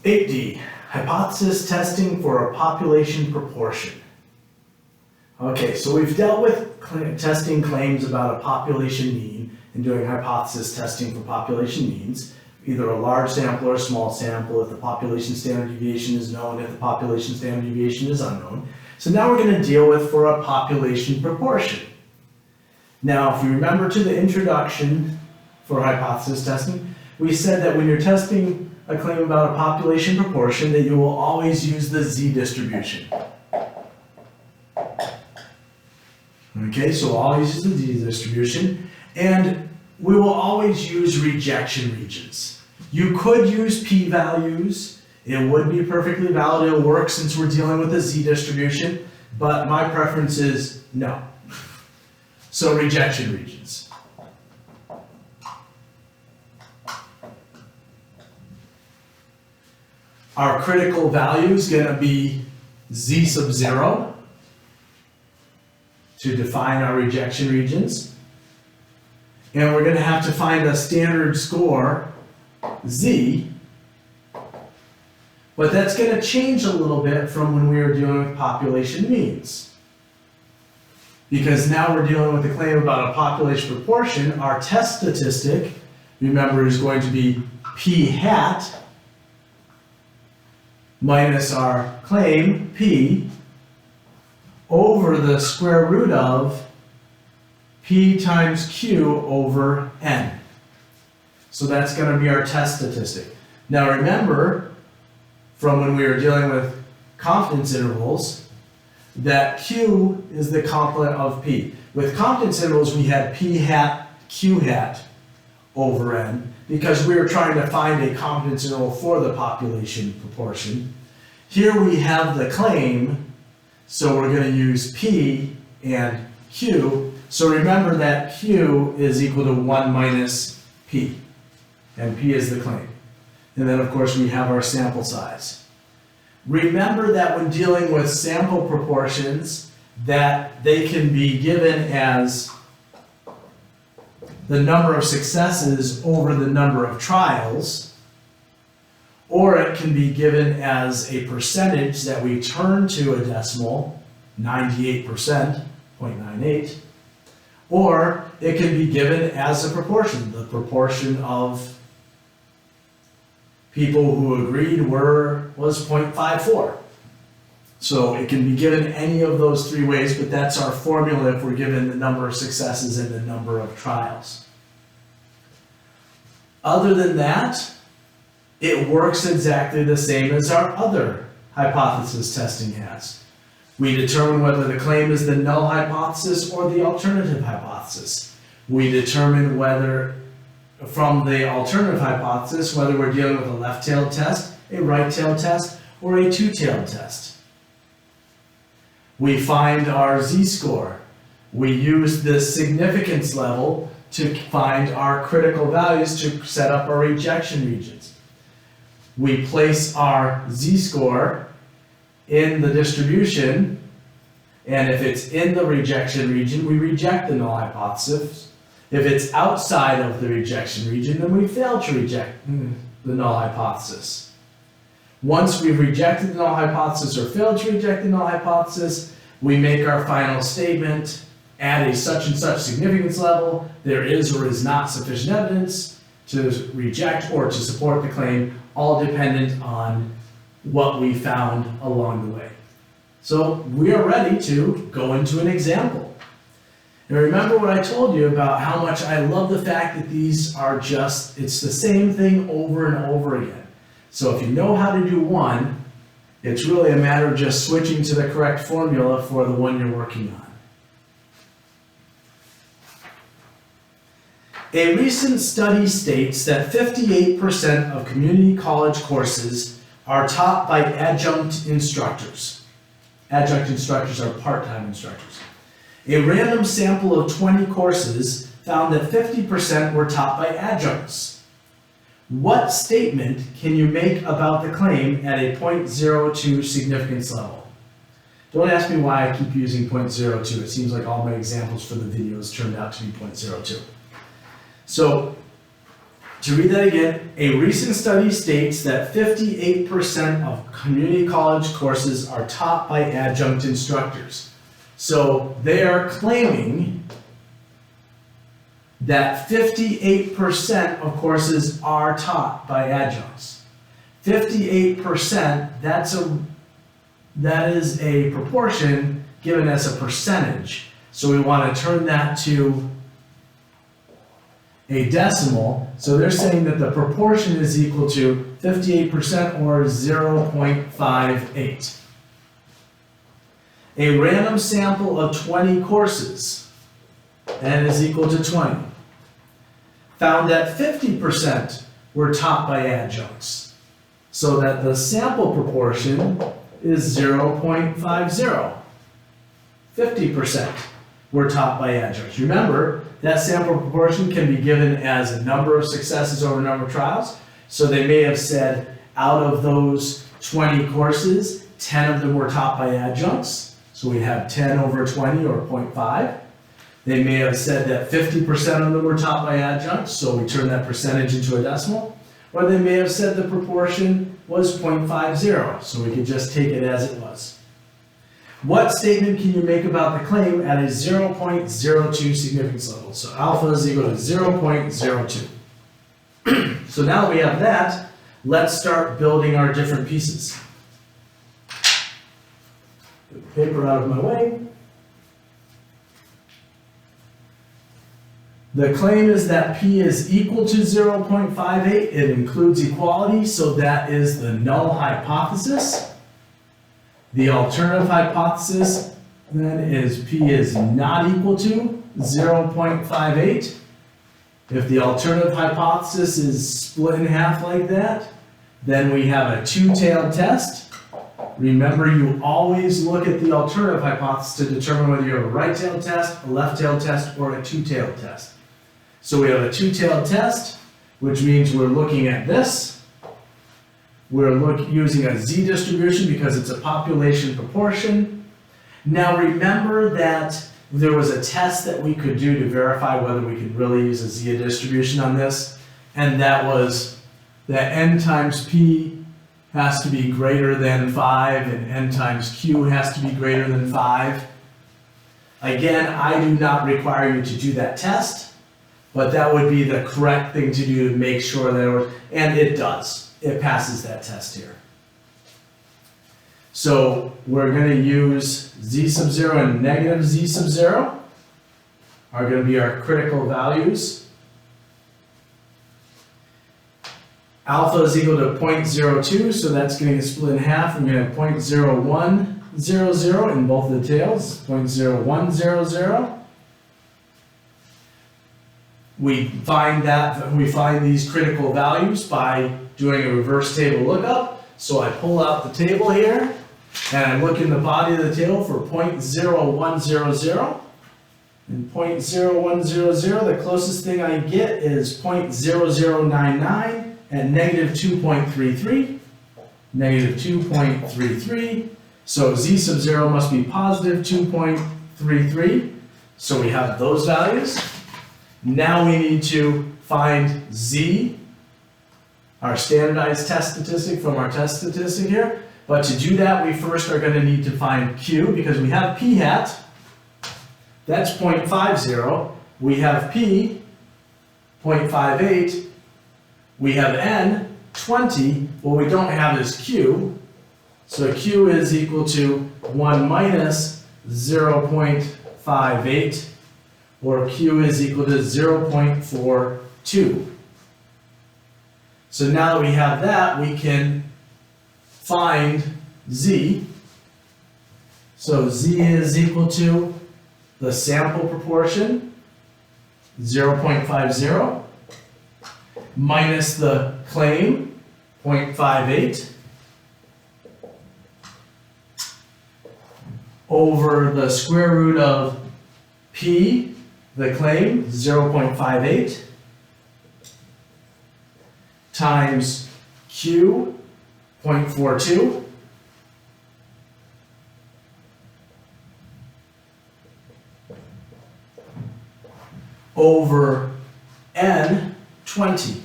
8D, hypothesis testing for a population proportion. Okay, so we've dealt with testing claims about a population mean and doing hypothesis testing for population means, either a large sample or a small sample, if the population standard deviation is known, if the population standard deviation is unknown. So now we're going to deal with for a population proportion. Now, if you remember to the introduction for hypothesis testing, we said that when you're testing a claim about a population proportion, that you will always use the z-distribution. Okay, so we'll always use the z-distribution, and we will always use rejection regions. You could use p-values. It would be perfectly valid. It'll work since we're dealing with a z-distribution, but my preference is no. So rejection regions. Our critical value is going to be z sub 0 to define our rejection regions. And we're going to have to find a standard score z, but that's going to change a little bit from when we were dealing with population means. Because now we're dealing with a claim about a population proportion. Our test statistic, remember, is going to be p hat minus our claim p over the square root of p times q over n. So that's going to be our test statistic. Now remember, from when we were dealing with confidence intervals, that q is the complement of p. With confidence intervals, we had p hat, q hat over n, because we were trying to find a confidence interval for the population proportion. Here we have the claim, so we're going to use p and q. So remember that q is equal to 1 minus p, and p is the claim. And then of course we have our sample size. Remember that when dealing with sample proportions, that they can be given as the number of successes over the number of trials, or it can be given as a percentage that we turn to a decimal, 98%, 0.98, or it can be given as a proportion, the proportion of people who agreed was 0.54. So it can be given any of those three ways, but that's our formula if we're given the number of successes and the number of trials. Other than that, it works exactly the same as our other hypothesis testing has. We determine whether the claim is the null hypothesis or the alternative hypothesis. We determine whether, from the alternative hypothesis, whether we're dealing with a left-tailed test, a right-tailed test, or a two-tailed test. We find our z-score. We use the significance level to find our critical values to set up our rejection regions. We place our z-score in the distribution, and if it's in the rejection region, we reject the null hypothesis. If it's outside of the rejection region, then we fail to reject the null hypothesis. Once we've rejected the null hypothesis or failed to reject the null hypothesis, we make our final statement at a such and such significance level. There is or is not sufficient evidence to reject or to support the claim, all dependent on what we found along the way. So we are ready to go into an example. And remember what I told you about how much I love the fact that these are it's the same thing over and over again. So if you know how to do one, it's really a matter of just switching to the correct formula for the one you're working on. A recent study states that 58% of community college courses are taught by adjunct instructors. Adjunct instructors are part-time instructors. A random sample of 20 courses found that 50% were taught by adjuncts. What statement can you make about the claim at a 0.02 significance level? Don't ask me why I keep using 0.02. It seems like all my examples for the videos turned out to be 0.02. So To read that again, a recent study states that 58% of community college courses are taught by adjunct instructors. So they are claiming that 58% of courses are taught by adjuncts. 58%, that is a proportion given as a percentage. So we want to turn that to a decimal. So they're saying that the proportion is equal to 58% or 0.58. A random sample of 20 courses, n is equal to 20, found that 50% were taught by adjuncts, so that the sample proportion is 0.50. 50% were taught by adjuncts. Remember, that sample proportion can be given as a number of successes over a number of trials. So they may have said out of those 20 courses, 10 of them were taught by adjuncts. So we have 10 over 20 or 0.5. They may have said that 50% of them were taught by adjuncts, so we turn that percentage into a decimal. Or they may have said the proportion was 0.50, so we could just take it as it was. What statement can you make about the claim at a 0.02 significance level? So alpha is equal to 0.02. So now that we have that, let's start building our different pieces. Get the paper out of my way. The claim is that P is equal to 0.58. It includes equality, so that is the null hypothesis. The alternative hypothesis then is P is not equal to 0.58. If the alternative hypothesis is split in half like that, then we have a two-tailed test. Remember, you always look at the alternative hypothesis to determine whether you have a right-tailed test, a left-tailed test, or a two-tailed test. So we have a two-tailed test, which means we're looking at this. We're using a z-distribution because it's a population proportion. Now remember that there was a test that we could do to verify whether we could really use a z-distribution on this, and that was that n times p has to be greater than 5 and n times q has to be greater than 5. Again, I do not require you to do that test, but that would be the correct thing to do to make sure that it was, and it does. It passes that test here. So we're going to use z sub 0 and negative z sub 0 are going to be our critical values. Alpha is equal to 0.02, so that's going to get split in half. We're going to have 0.0100 in both the tails, 0.0100. We find these critical values by doing a reverse table lookup. So I pull out the table here, and I look in the body of the table for 0.0100. And 0.0100, the closest thing I get is 0.0099 at negative 2.33. Negative 2.33. So z sub 0 must be positive 2.33. So we have those values. Now we need to find z, our standardized test statistic from our test statistic here. But to do that, we first are going to need to find q, because we have p hat, that's 0.50. We have p, 0.58. We have n, 20. What we don't have is q. So q is equal to 1 minus 0.58. Or q is equal to 0.42. So now that we have that, we can find z. So z is equal to the sample proportion, 0.50, minus the claim, 0.58, over the square root of p, the claim, 0.58, times q, 0.42, over n, 20.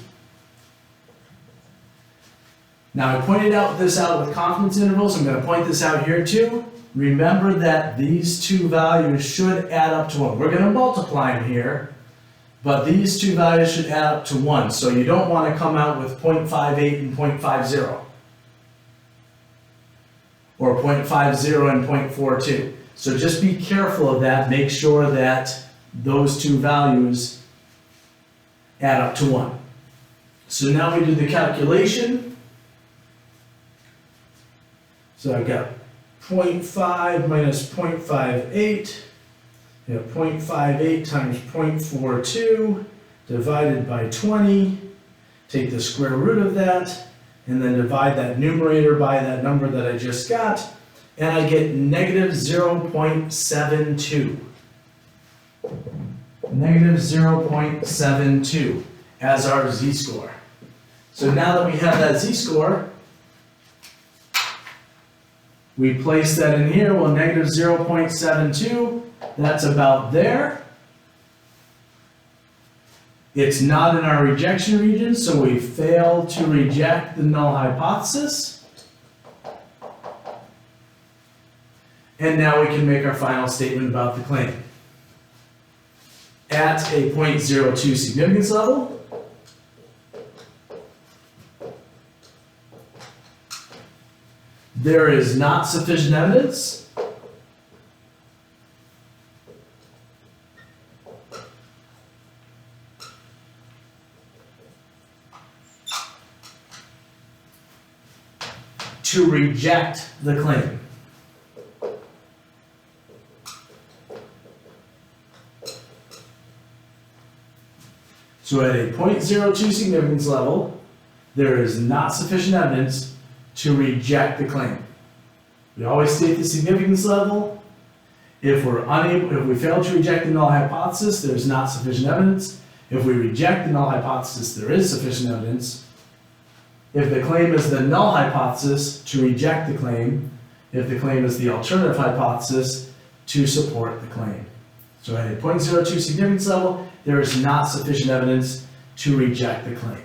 Now I pointed this out with confidence intervals. I'm going to point this out here too. Remember that these two values should add up to 1. We're going to multiply them here, but these two values should add up to 1. So you don't want to come out with 0.58 and 0.50, or 0.50 and 0.42. So just be careful of that. Make sure that those two values add up to 1. So now we do the calculation. So I've got 0.5 minus 0.58. You have 0.58 times 0.42 divided by 20. Take the square root of that, and then divide that numerator by that number that I just got, and I get negative 0.72. Negative 0.72 as our z-score. So now that we have that z-score, we place that in here. Well, negative 0.72, that's about there. It's not in our rejection region, so we fail to reject the null hypothesis. And now we can make our final statement about the claim. At a 0.02 significance level, there is not sufficient evidence to reject the claim. So at a 0.02 significance level, there is not sufficient evidence to reject the claim. We always state the significance level. If we fail to reject the null hypothesis, there's not sufficient evidence. If we reject the null hypothesis, there is sufficient evidence. If the claim is the null hypothesis, to reject the claim. If the claim is the alternative hypothesis, to support the claim. So at a 0.02 significance level, there is not sufficient evidence to reject the claim.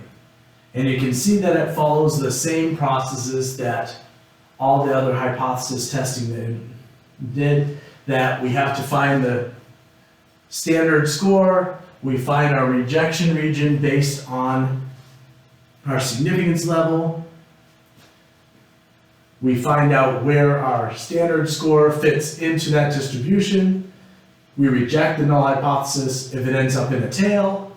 And you can see that it follows the same processes that all the other hypothesis testing did, that we have to find the standard score, we find our rejection region based on our significance level, we find out where our standard score fits into that distribution, we reject the null hypothesis if it ends up in a tail,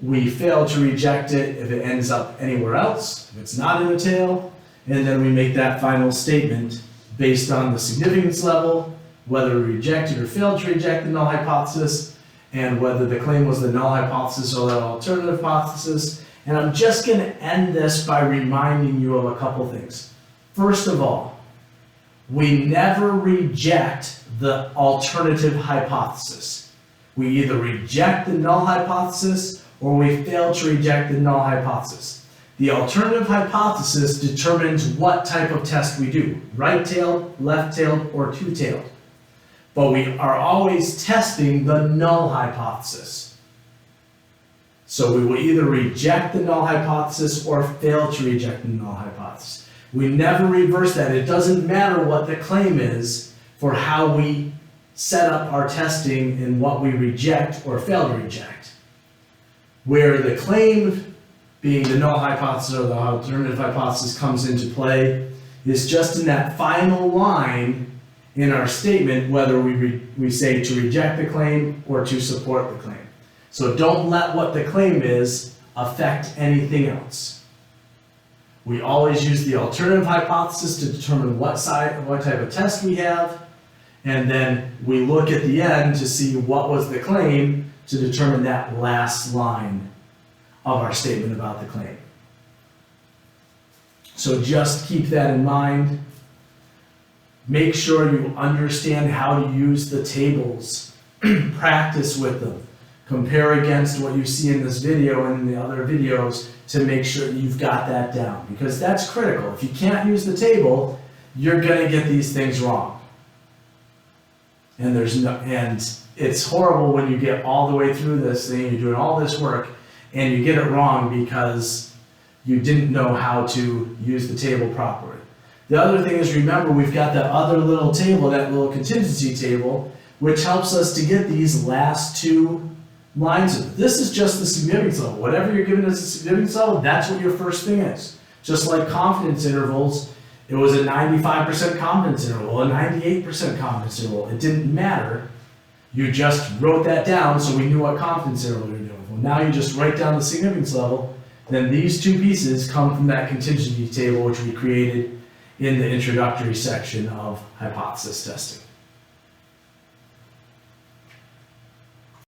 we fail to reject it if it ends up anywhere else, if it's not in a tail, and then we make that final statement based on the significance level, whether we rejected or failed to reject the null hypothesis, and whether the claim was the null hypothesis or the alternative hypothesis. And I'm just going to end this by reminding you of a couple things. First of all, we never reject the alternative hypothesis. We either reject the null hypothesis or we fail to reject the null hypothesis. The alternative hypothesis determines what type of test we do, right-tailed, left-tailed, or two-tailed. But we are always testing the null hypothesis. So we will either reject the null hypothesis or fail to reject the null hypothesis. We never reverse that. It doesn't matter what the claim is for how we set up our testing and what we reject or fail to reject. Where the claim, being the null hypothesis or the alternative hypothesis, comes into play is just in that final line in our statement, whether we say to reject the claim or to support the claim. So don't let what the claim is affect anything else. We always use the alternative hypothesis to determine what type of test we have, and then we look at the end to see what was the claim to determine that last line of our statement about the claim. So just keep that in mind. Make sure you understand how to use the tables. Practice with them. Compare against what you see in this video and in the other videos to make sure you've got that down, because that's critical. If you can't use the table, you're going to get these things wrong. And it's horrible when you get all the way through this thing, you're doing all this work, and you get it wrong because you didn't know how to use the table properly. The other thing is, remember, we've got that other little table, that little contingency table, which helps us to get these last two lines of it. This is just the significance level. Whatever you're given as a significance level, that's what your first thing is. Just like confidence intervals, it was a 95% confidence interval, a 98% confidence interval. It didn't matter. You just wrote that down so we knew what confidence interval you were doing. Well, now you just write down the significance level. Then these two pieces come from that contingency table, which we created in the introductory section of hypothesis testing.